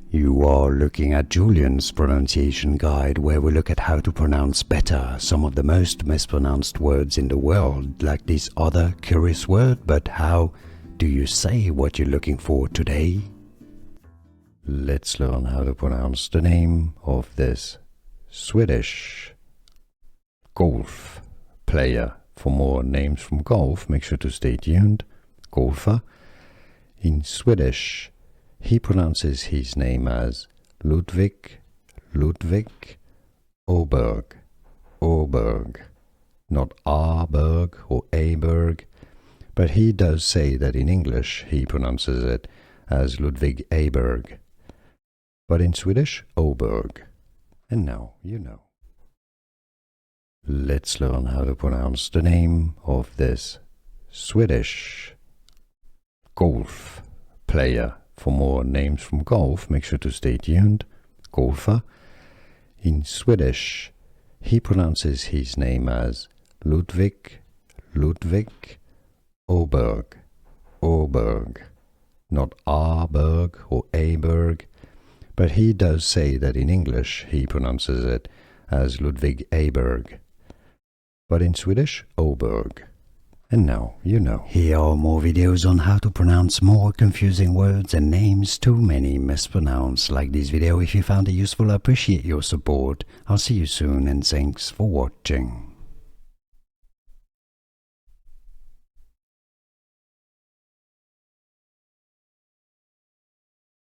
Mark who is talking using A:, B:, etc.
A: You are looking at Julian's pronunciation guide, where we look at how to pronounce better some of the most mispronounced words in the world, like this other curious word. But how do you say what you're looking for today? Let's learn how to pronounce the name of this Swedish golf player. For more names from golf, make sure to stay tuned. Golfer. In Swedish, he pronounces his name as Ludvig Åberg. Åberg. Not Åberg or Åberg, but he does say that in English he pronounces it as Ludvig Åberg. But in Swedish, Åberg. And now you know. Let's learn how to pronounce the name of this Swedish golf player. For more names from golf, make sure to stay tuned. Golfer. In Swedish, he pronounces his name as Ludvig Åberg. Åberg. Not Åberg or Åberg, but he does say that in English he pronounces it as Ludvig Åberg. But in Swedish, Åberg. And now you know. Here are more videos on how to pronounce more confusing words and names too many mispronounced. Like this video if you found it useful. I appreciate your support. I'll see you soon and thanks for watching.